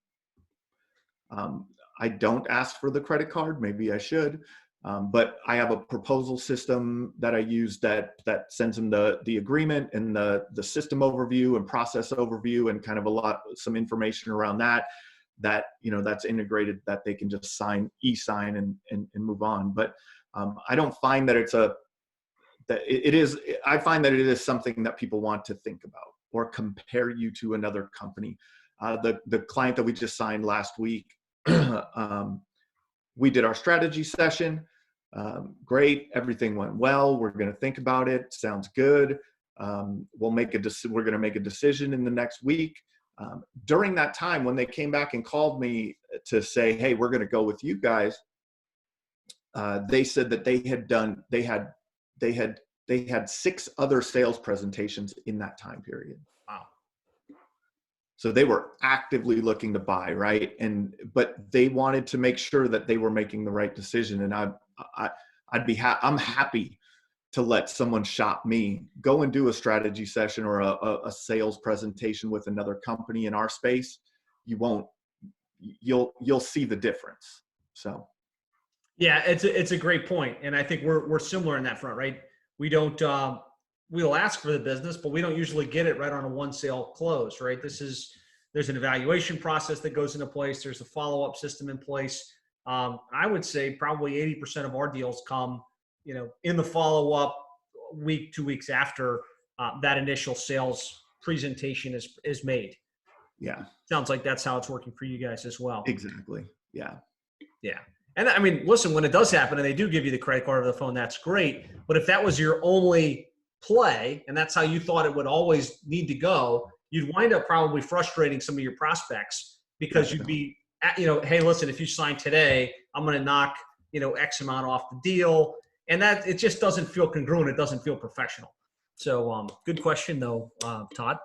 Speaker 3: I don't ask for the credit card. Maybe I should. But I have a proposal system that I use that sends them the agreement and the system overview and process overview, and kind of some information around that's integrated, that they can just e-sign and move on. But I don't find that I find that it is something that people want to think about or compare you to another company. The client that we just signed last week, we did our strategy session. Great. Everything went well. We're going to think about it. Sounds good. We're going to make a decision in the next week. During that time, when they came back and called me to say, hey, we're going to go with you guys, they said that they had they had 6 other sales presentations in that time period.
Speaker 2: Wow.
Speaker 3: So they were actively looking to buy, right? But they wanted to make sure that they were making the right decision. And I'm happy to let someone shop me, go and do a strategy session or a sales presentation with another company in our space. You'll see the difference. So.
Speaker 2: Yeah, it's a great point. And I think we're similar in that front, right? We don't, we'll ask for the business, but we don't usually get it right on a one sale close, right? There's an evaluation process that goes into place. There's a follow-up system in place. I would say probably 80% of our deals come, in the follow-up week, 2 weeks after that initial sales presentation is made.
Speaker 3: Yeah.
Speaker 2: Sounds like that's how it's working for you guys as well.
Speaker 3: Exactly. Yeah.
Speaker 2: Yeah. And I mean, listen, when it does happen and they do give you the credit card over the phone, that's great. But if that was your only play and that's how you thought it would always need to go, you'd wind up probably frustrating some of your prospects because you'd be, hey, listen, if you sign today, I'm going to knock, X amount off the deal. And that it just doesn't feel congruent. It doesn't feel professional. So good question though, Todd.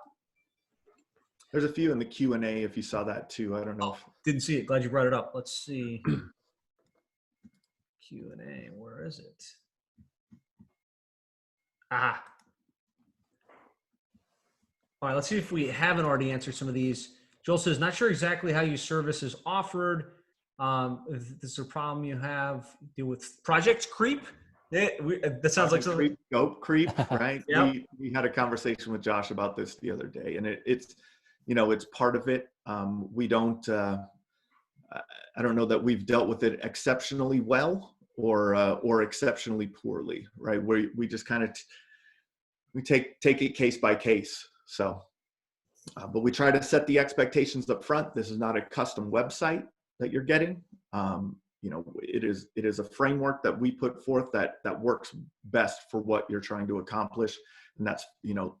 Speaker 3: There's a few in the Q&A if you saw that too. I don't know.
Speaker 2: Didn't see it. Glad you brought it up. Let's see. Q&A, where is it? All right, let's see if we haven't already answered some of these. Joel says, not sure exactly how your service is offered. If this is a problem you have, deal with project creep. That sounds like something.
Speaker 3: Scope creep, right?
Speaker 2: Yep.
Speaker 3: We had a conversation with Josh about this the other day, and it's part of it. We don't, I don't know that we've dealt with it exceptionally well or exceptionally poorly, right? Where we just kind of we take it case by case. So, but we try to set the expectations up front. This is not a custom website that you're getting. It is a framework that we put forth that works best for what you're trying to accomplish, and that's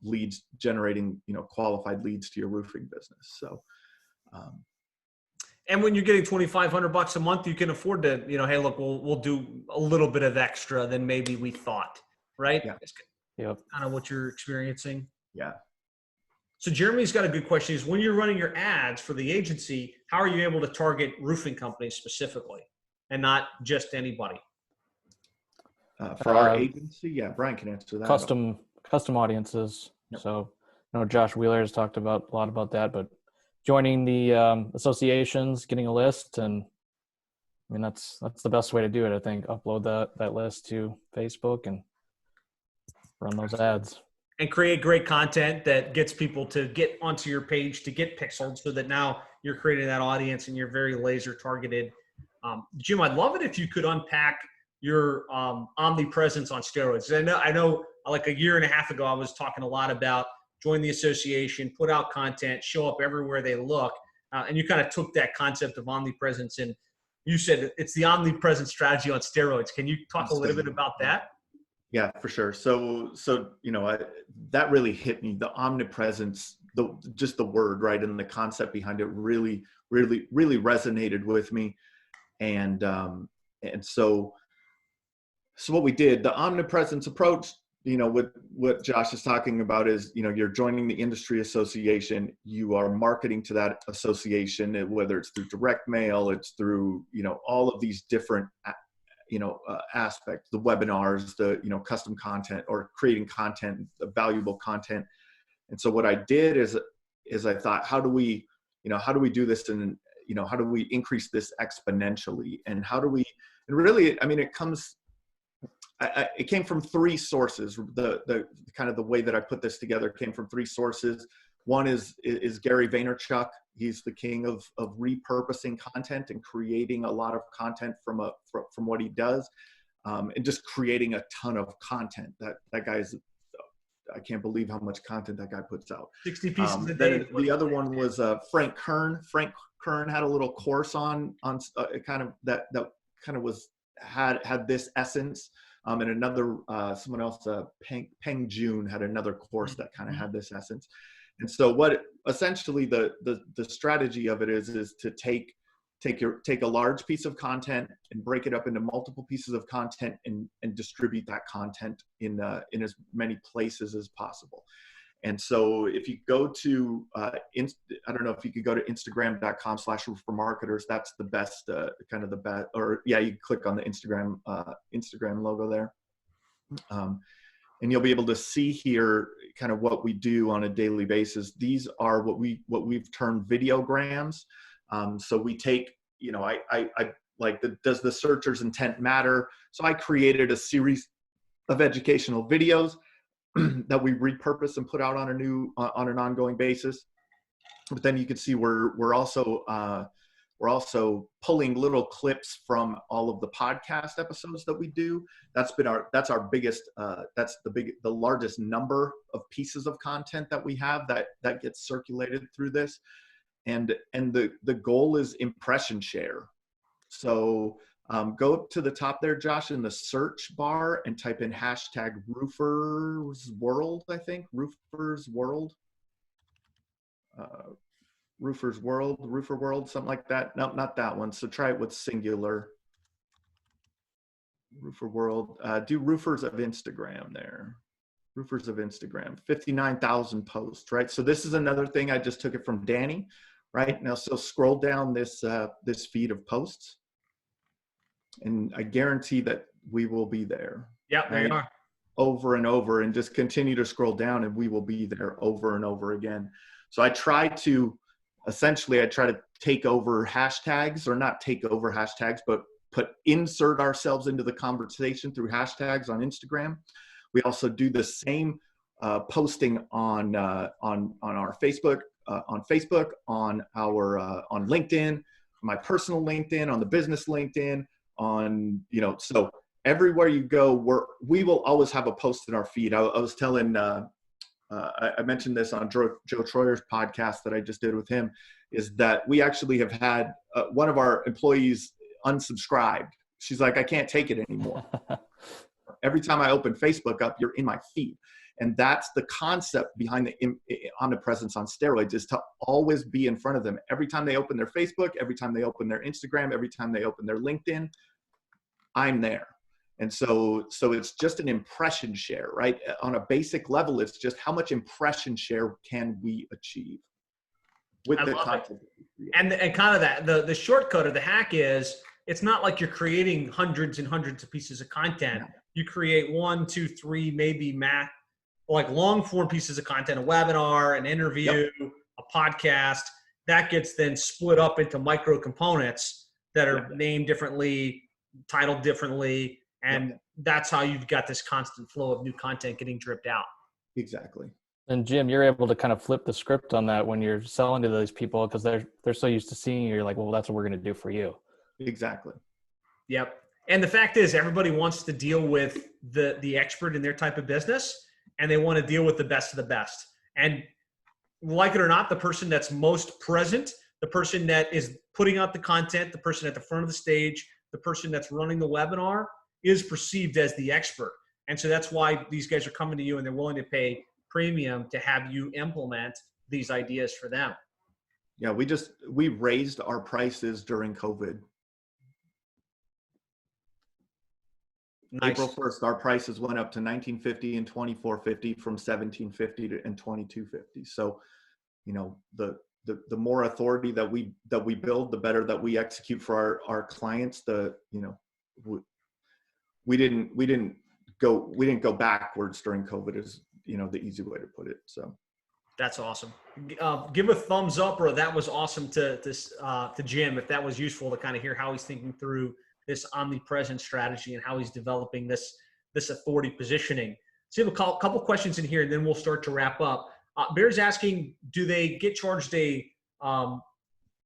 Speaker 3: leads, generating qualified leads to your roofing business. So.
Speaker 2: And when you're getting $2,500 a month, you can afford to, hey, look, we'll do a little bit of extra than maybe we thought, right?
Speaker 3: Yeah.
Speaker 4: Yep.
Speaker 2: Kind of what you're experiencing.
Speaker 3: Yeah.
Speaker 2: So Jeremy's got a good question. Is when you're running your ads for the agency, how are you able to target roofing companies specifically and not just anybody?
Speaker 3: For our agency, yeah, Brian can answer that.
Speaker 4: Custom audiences. Yep. So, Josh Wheeler has talked a lot about that, but joining the associations, getting a list, and I mean that's the best way to do it. I think upload that list to Facebook and run those ads.
Speaker 2: And create great content that gets people to get onto your page to get pixeled, so that now you're creating that audience and you're very laser targeted. Jim, I'd love it if you could unpack your omnipresence on steroids. I know, like a year and a half ago, I was talking a lot about join the association, put out content, show up everywhere they look. And you kind of took that concept of omnipresence and you said it's the omnipresent strategy on steroids. Can you talk a little bit about that?
Speaker 3: Yeah, for sure. So that really hit me. The omnipresence, just the word, right, and the concept behind it really, really, really resonated with me. And so what we did, the omnipresence approach, what Josh is talking about is, you're joining the industry association, you are marketing to that association, whether it's through direct mail, it's through, all of these different, aspects, the webinars, the, custom content or creating content, valuable content. And so what I did is I thought, how do we do this? And, how do we increase this exponentially? And really, I mean, it came from 3 sources. The kind of the way that I put this together came from 3 sources. One is Gary Vaynerchuk. He's the king of repurposing content and creating a lot of content from what he does, and just creating a ton of content. That guy's, I can't believe how much content that guy puts out.
Speaker 2: 60 pieces a day.
Speaker 3: The other one was Frank Kern. Frank Kern had a little course on kind of that kind of had this essence. And another, someone else, Peng Jun, had another course that kind of had this essence. And so what essentially the strategy of it is to take take a large piece of content and break it up into multiple pieces of content and distribute that content in as many places as possible. And so if you go to, I don't know if you could go to Instagram.com/roofermarketers, that's the best, kind of the best, or yeah, you click on the Instagram logo there. And you'll be able to see here kind of what we do on a daily basis. These are what we've termed videograms. So we take, I like does the searcher's intent matter? So I created a series of educational videos that we repurpose and put out on an ongoing basis. But then you can see we're also pulling little clips from all of the podcast episodes that we do. That's our biggest, the largest number of pieces of content that we have that gets circulated through this. And the goal is impression share. So go up to the top there, Josh, in the search bar and type in #Roofers World, I think. Roofers World. Roofers World, Roofer World, something like that. No, not that one. So try it with singular. Roofer World. Do Roofers of Instagram there. Roofers of Instagram. 59,000 posts, right? So this is another thing. I just took it from Danny, right? Now, so scroll down this feed of posts. And I guarantee that we will be there.
Speaker 2: Yeah, there you are.
Speaker 3: Over and over, and just continue to scroll down and we will be there over and over again. So I try to take over hashtags, or not take over hashtags, but insert ourselves into the conversation through hashtags on Instagram. We also do the same posting on our Facebook, on LinkedIn, my personal LinkedIn, on the business LinkedIn, so everywhere you go, we will always have a post in our feed. I was telling, I mentioned this on Joe Troyer's podcast that I just did with him, is that we actually have had one of our employees unsubscribed. She's like, I can't take it anymore. Every time I open Facebook up, you're in my feed. And that's the concept behind the omnipresence on steroids, is to always be in front of them. Every time they open their Facebook, every time they open their Instagram, every time they open their LinkedIn, I'm there. And so it's just an impression share, right? On a basic level, it's just how much impression share can we achieve with the content.
Speaker 2: And kind of that, the shortcut or the hack is, it's not like you're creating hundreds and hundreds of pieces of content.
Speaker 3: No.
Speaker 2: You create 1, 2, 3, maybe like long form pieces of content, a webinar, an interview, a podcast, that gets then split up into micro components that are named differently, titled differently. And that's how you've got this constant flow of new content getting dripped out.
Speaker 3: Exactly.
Speaker 4: And Jim, you're able to kind of flip the script on that when you're selling to those people, because they're so used to seeing you. You're like, well, that's what we're going to do for you.
Speaker 3: Exactly.
Speaker 2: Yep. And the fact is, everybody wants to deal with the expert in their type of business, and they want to deal with the best of the best. And like it or not, the person that's most present, the person that is putting out the content, the person at the front of the stage, the person that's running the webinar is perceived as the expert. And so that's why these guys are coming to you and they're willing to pay premium to have you implement these ideas for them.
Speaker 3: Yeah, we raised our prices during COVID.
Speaker 2: Nice.
Speaker 3: April 1st, our prices went up to $19.50 and $24.50 from $17.50 and $22.50. So, the more authority that we build, the better that we execute for our clients. We didn't go backwards during COVID, is the easy way to put it. So
Speaker 2: that's awesome. Give a thumbs up, or that was awesome to Jim, if that was useful to kind of hear how he's thinking through this omnipresent strategy and how he's developing this authority positioning. So we have a couple questions in here, and then we'll start to wrap up. Bear's asking, do they get charged an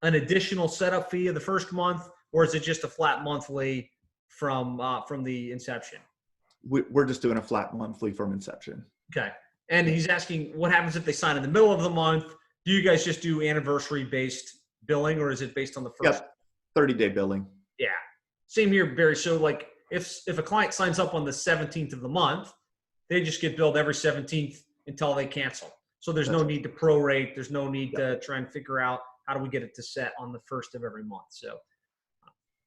Speaker 2: additional setup fee of the first month, or is it just a flat monthly from the inception?
Speaker 3: We're just doing a flat monthly from inception.
Speaker 2: Okay. And he's asking, what happens if they sign in the middle of the month? Do you guys just do anniversary-based billing, or is it based on the first?
Speaker 3: Yep, 30-day billing.
Speaker 2: Yeah. Same here, Barry. So like if a client signs up on the 17th of the month, they just get billed every 17th until they cancel. So there's no need to prorate. There's no need to try and figure out How do we get it to set on the first of every month? So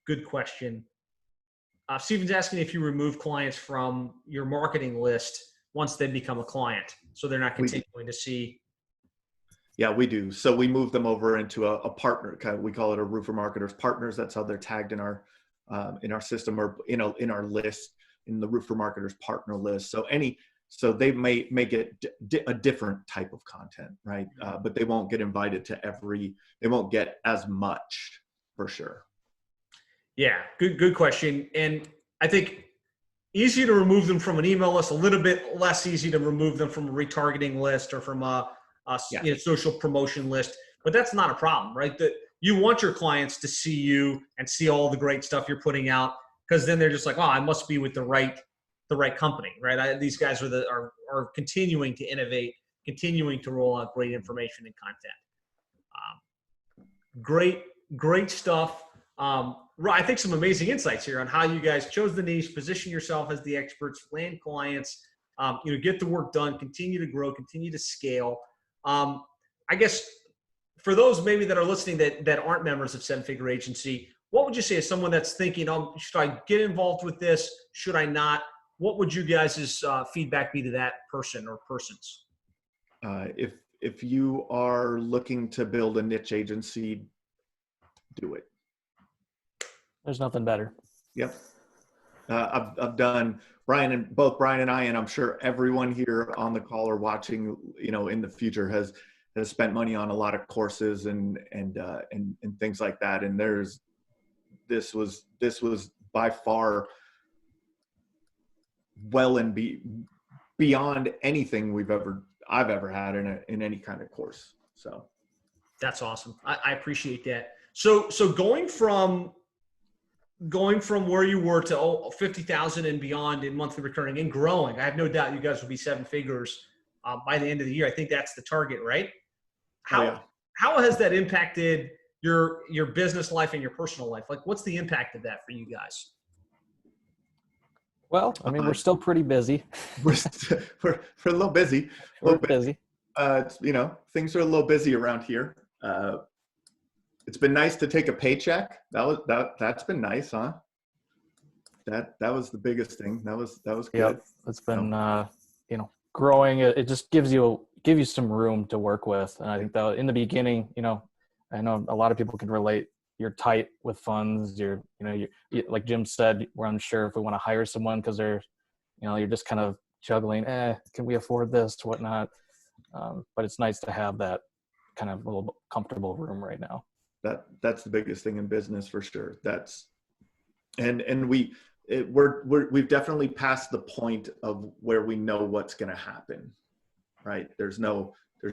Speaker 2: good question. Steven's asking if you remove clients from your marketing list once they become a client, so they're not continuing to see.
Speaker 3: Yeah, we do. So we move them over into a partner. We call it a roofer marketers partners. That's how they're tagged in our system, or in our list, in the roofer marketers partner list. So they may get a different type of content, right? But they won't get invited to they won't get as much, for sure.
Speaker 2: Yeah, good question. And I think easy to remove them from an email list, a little bit less easy to remove them from a retargeting list or from a social promotion list. But that's not a problem, right? That you want your clients to see you and see all the great stuff you're putting out, because then they're just like, oh, I must be with the right company, right? These guys are continuing to innovate, continuing to roll out great information and content. Great stuff. I think some amazing insights here on how you guys chose the niche, position yourself as the experts, land clients, get the work done, continue to grow, continue to scale. I guess for those maybe that are listening that aren't members of Seven Figure Agency, what would you say as someone that's thinking, should I get involved with this? Should I not? What would you guys' feedback be to that person or persons?
Speaker 3: If you are looking to build a niche agency, do it.
Speaker 4: There's nothing better.
Speaker 3: Yep. I've done both Brian and I, and I'm sure everyone here on the call or watching, in the future has spent money on a lot of courses and things like that. And this was by far well and beyond anything I've ever had in any kind of course. So
Speaker 2: that's awesome. I appreciate that. So going from where you were to 50,000 and beyond in monthly recurring and growing, I have no doubt you guys will be seven figures by the end of the year. I think that's the target, right? How has that impacted your business life and your personal life? Like, what's the impact of that for you guys?
Speaker 4: Well, I mean, we're still pretty busy.
Speaker 3: We're a little busy.
Speaker 4: Busy.
Speaker 3: Things are a little busy around here. It's been nice to take a paycheck. That's been nice, huh? That was the biggest thing. That was good.
Speaker 4: Yep. It's been growing. It just gives you some room to work with. And I think that in the beginning, I know a lot of people can relate. You're tight with funds. You're like Jim said, we're unsure if we want to hire someone because you're just kind of juggling. Can we afford this? Whatnot. But it's nice to have that kind of little comfortable room right now.
Speaker 3: That's the biggest thing in business for sure. We've definitely passed the point of where we know what's going to happen, right? There's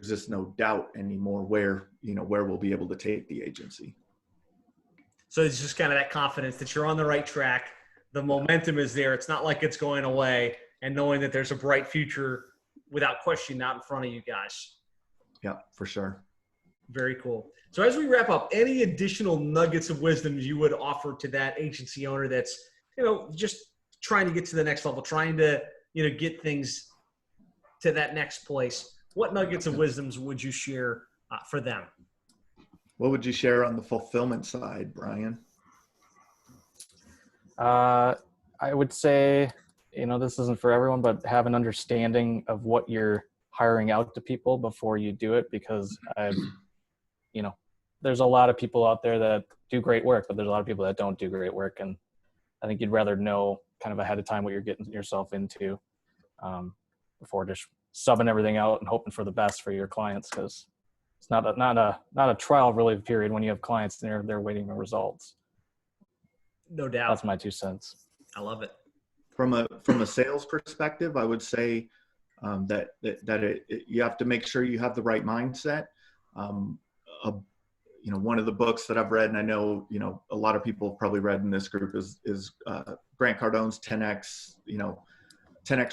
Speaker 3: just no doubt anymore where we'll be able to take the agency.
Speaker 2: So it's just kind of that confidence that you're on the right track. The momentum is there. It's not like it's going away, and knowing that there's a bright future without question out in front of you guys.
Speaker 3: Yeah, for sure.
Speaker 2: Very cool. So as we wrap up, any additional nuggets of wisdom you would offer to that agency owner that's, just trying to get to the next level, trying to, get things to that next place? What nuggets of wisdoms would you share for them?
Speaker 3: What would you share on the fulfillment side, Brian?
Speaker 4: I would say, this isn't for everyone, but have an understanding of what you're hiring out to people before you do it, because there's a lot of people out there that do great work, but there's a lot of people that don't do great work. And I think you'd rather know kind of ahead of time what you're getting yourself into before just subbing everything out and hoping for the best for your clients, because it's not a trial really period when you have clients and they're waiting for results.
Speaker 2: No doubt.
Speaker 4: That's my 2 cents.
Speaker 2: I love it.
Speaker 3: From a sales perspective, I would say that you have to make sure you have the right mindset. One of the books that I've read, and I know, a lot of people have probably read in this group is Grant Cardone's 10X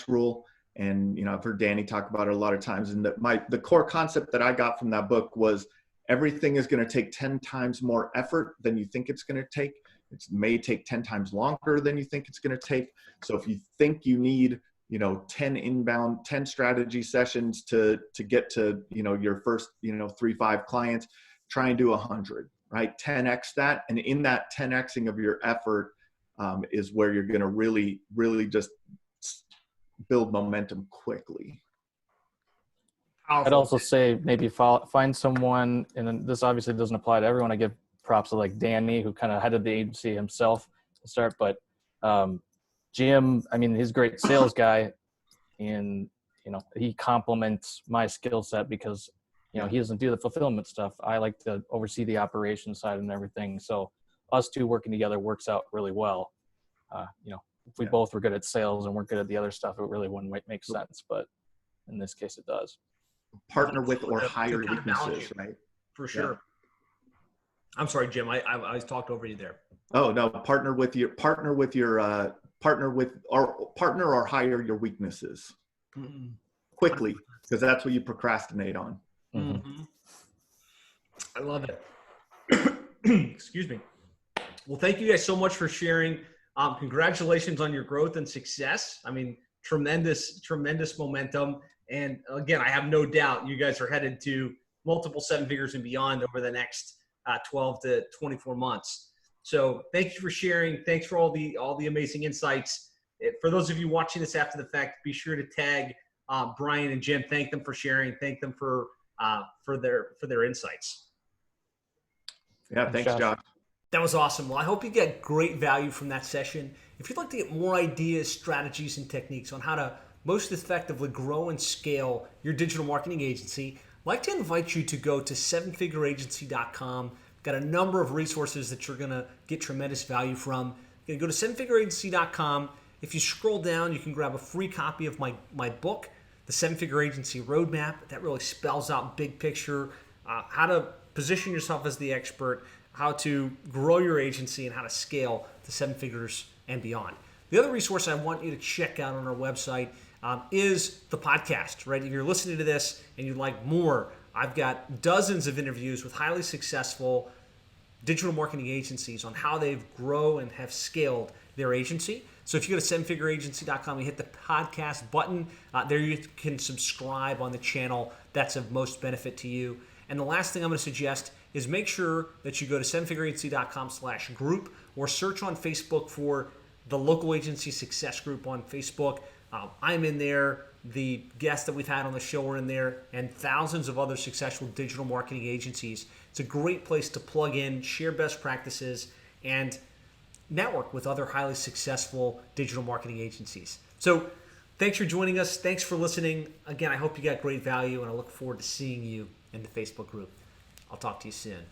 Speaker 3: rule. And, I've heard Danny talk about it a lot of times. And the core concept that I got from that book was everything is going to take 10 times more effort than you think it's going to take. It may take 10 times longer than you think it's going to take. So if you think you need, 10 strategy sessions to get to, your first, 3-5 clients, try and do 100, right? 10x that, and in that 10xing of your effort is where you're going to really just build momentum quickly.
Speaker 2: Powerful.
Speaker 4: I'd also say maybe find someone, and this obviously doesn't apply to everyone. I give props to like Danny, who kind of headed the agency himself to start, but Jim, I mean, he's a great sales guy, and he complements my skill set because he doesn't do the fulfillment stuff. I like to oversee the operations side and everything. So us two working together works out really well. If we both were good at sales and weren't good at the other stuff, it really wouldn't make sense. But in this case, it does.
Speaker 3: Partner with or hire weaknesses, right?
Speaker 2: For sure. Yeah. I'm sorry, Jim. I talked over you there.
Speaker 3: Oh no, partner or hire your weaknesses quickly, because that's what you procrastinate on.
Speaker 2: Mm-hmm. I love it. Excuse me. Well, thank you guys so much for sharing. Congratulations on your growth and success. I mean, tremendous momentum. And again, I have no doubt you guys are headed to multiple 7 figures and beyond over the next 12 to 24 months. So thank you for sharing. Thanks for all the amazing insights. For those of you watching this after the fact, be sure to tag Brian and Jim. Thank them for sharing. Thank them for their insights.
Speaker 3: Yeah, thanks, Josh.
Speaker 2: That was awesome. Well, I hope you get great value from that session. If you'd like to get more ideas, strategies, and techniques on how to most effectively grow and scale your digital marketing agency, I'd like to invite you to go to 7figureagency.com. Got a number of resources that you're going to get tremendous value from. You're going to go to 7figureagency.com. If you scroll down, you can grab a free copy of my book, The 7-Figure Agency Roadmap. That really spells out big picture, how to position yourself as the expert, how to grow your agency, and how to scale to 7 figures and beyond. The other resource I want you to check out on our website is the podcast, right? If you're listening to this and you'd like more, I've got dozens of interviews with highly successful digital marketing agencies on how they've grown and have scaled their agency. So if you go to 7figureagency.com, you hit the podcast button. There you can subscribe on the channel. That's of most benefit to you. And the last thing I'm going to suggest is make sure that you go to 7figureagency.com/group or search on Facebook for the Local Agency Success Group on Facebook. I'm in there. The guests that we've had on the show are in there, and thousands of other successful digital marketing agencies. It's a great place to plug in, share best practices, and network with other highly successful digital marketing agencies. So thanks for joining us. Thanks for listening. Again, I hope you got great value, and I look forward to seeing you in the Facebook group. I'll talk to you soon.